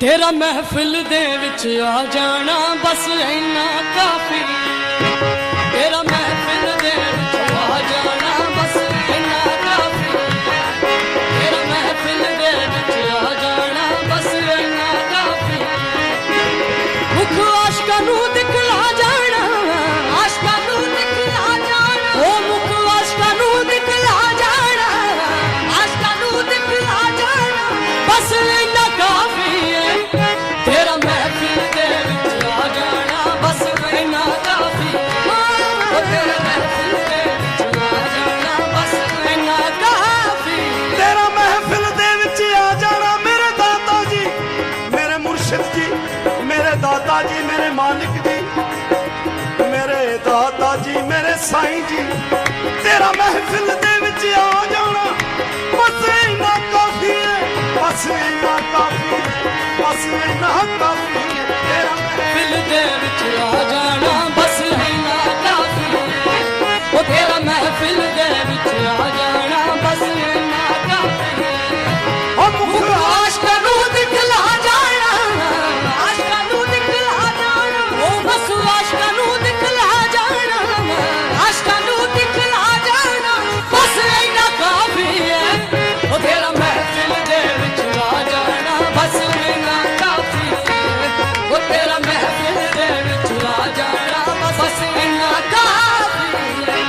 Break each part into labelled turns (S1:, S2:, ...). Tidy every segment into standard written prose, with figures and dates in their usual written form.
S1: तेरा महफिल दे विच आ जाना बस इन्ना काफी। तेरा महफिल दे विच आ जाना बस इन्ना काफी। तेरा महफिल दे विच आ जाना बस इन्ना काफी। मुख आशकां नूं दिखला जाना, आशकां नूं दिखला जाना, ओ मुख आशकां नूं दिखला जाना, आशकां नूं दिखला जाना बस इन्ना काफी है। तेरा महफिल दे विच आ जाना बस इन्ना काफी। तेरा महफिल दे विच आ जाना बस इन्ना काफी।
S2: तेरा महफिल दे विच आ जाना मेरे दाता जी, मेरे मुर्शिद जी, मेरे दाता जी, मेरे मालिक जी, मेरे दाता जी, मेरे साईं जी। तेरा महफिल दे विच आ जाना बस इन्ना काफी है, बस इन्ना काफी है, बस इन्ना काफी है। तेरा
S1: महफिल दे विच आ जाना बस इन्ना काफी। ओ तेरा महफिल दे विच आ जाना बस इन्ना काफी। ओ मुख आशकां नूं दिखला जाना, आशकां नूं दिखला जाना, ओ बस आशकां नूं दिखला जाना, आशकां नूं दिखला जाना बस इन्ना काफी है। ओ तेरा महफिल दे विच आ जाना बस इन्ना काफी है। ओ तेरा महफिल दे विच आ जाना बस इन्ना काफी है।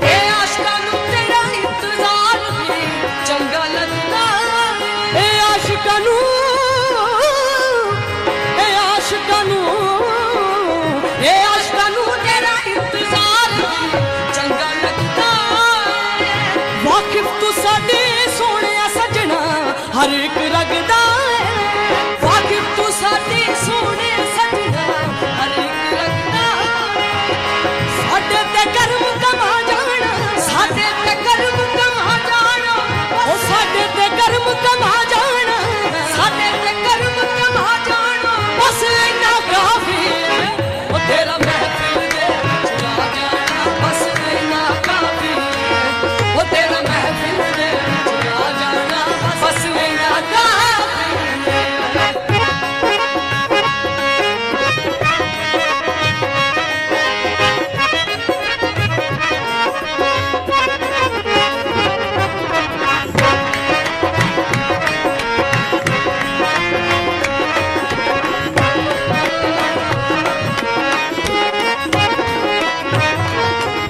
S1: ए आशिकां नूं तेरा इंतजार भी चंगा लगदा। ए आशिकां नूं, ए आशिकां नूं, ए आशिकां नूं तेरा इंतजार भी चंगा लगदा। वाकिफ तू साडे सोहणिया सजना हर एक रगदा है। वाकिफ तू साडे सोहणे सजना हर एक रगदा। साडे ते कर्म कमा जाना, साडे ते कर्म कमा जाना, ओ साडे ते कर्म कमा जाना, साडे ते कर्म कमा जाना बस इन्ना काफी है। ओ तेरा महफिल दे विच आ जाना बस इन्ना काफी है। ओ तेरा महफिल दे विच आ जाना बस इन्ना काफी है।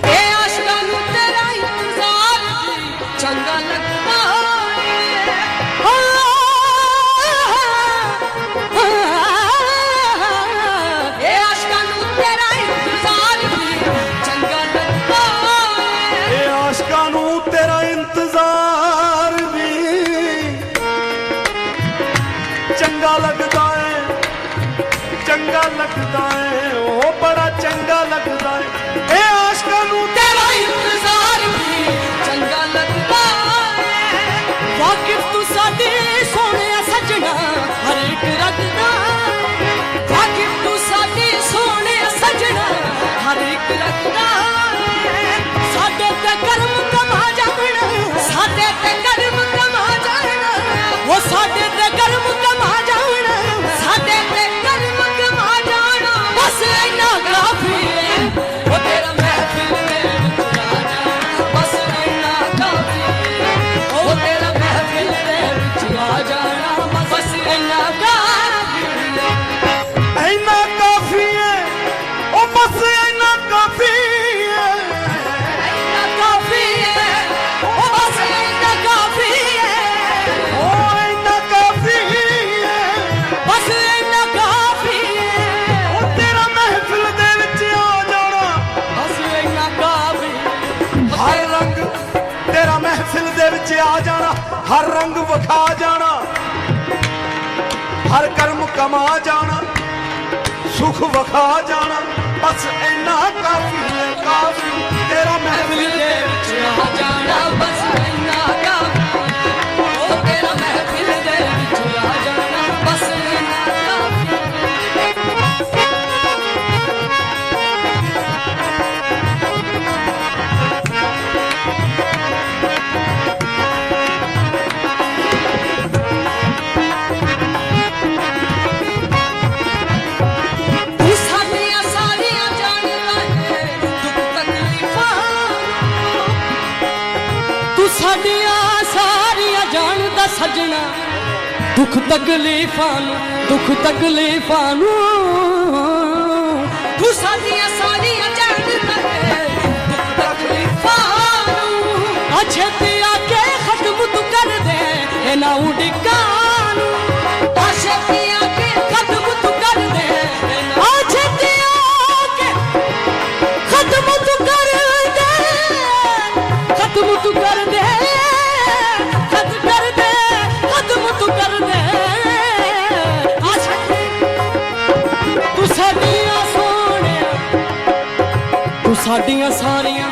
S1: ए आशिकां नूं तेरा इंतजार भी चंगा लगदा है। ए आशिकां नूं तेरा इंतजार भी चंगा लगदा है।
S2: ए आशिकां नूं तेरा इंतजार भी चंगा लगदा है, चंगा लगदा है, ओ बड़ा चंगा लगदा है। ए आशिकां नूं
S1: तेरा इंतजार भी चंगा लगदा है। वाकिफ तू साडे सोहणिया सजना हर एक रगदा। वाकिफ तू साडे सोहणिया सजना हर एक रगदा। साडे ते कर्म कमा जाना, साडे ते कर्म कमा जाना, वो साडे ते कर्म कमा जाना, साडे ते कर्म कमा जाना बस इन्ना काफी है। ओ तेरा महफिल दे विच आ जाना बस इन्ना काफी है। ओ तेरा महफिल दे विच आ जाना बस इन्ना काफी है।
S2: इन्ना काफी है, ओ बस इन्ना काफी है।
S1: इन्ना काफी है, ओ बस इन्ना काफी है।
S2: ओ इन्ना काफी है,
S1: बस इन्ना काफी है।
S2: ओ तेरा महफिल दे विच आ जाना
S1: बस इन्ना काफी है।
S2: हर रंग तेरा महफिल दे विच आ जाना, हर रंग विखा जाना, हर कर्म कमा जाना, सुख विखा जाना बस इन्ना काफी है, काफी। तेरा महफिल
S1: महफिल दे विच आ जाना बस इन्ना काफी है। ओ तेरा महफिल दे विच आ जाना बस इन्ना काफी है। सजना दुख तकलीफां नू तू साडियां सारियां जानदा है दुख तकलीफां नू छेती आके खत्म तू कर दे इन्हां उडिकां नू छेती आके खत्म तू कर दे छेती आके खत्म तू कर दे खत्म तू कर दे खत्म तू कर दे तू साडियां सोहणिया तू साडियां सारियां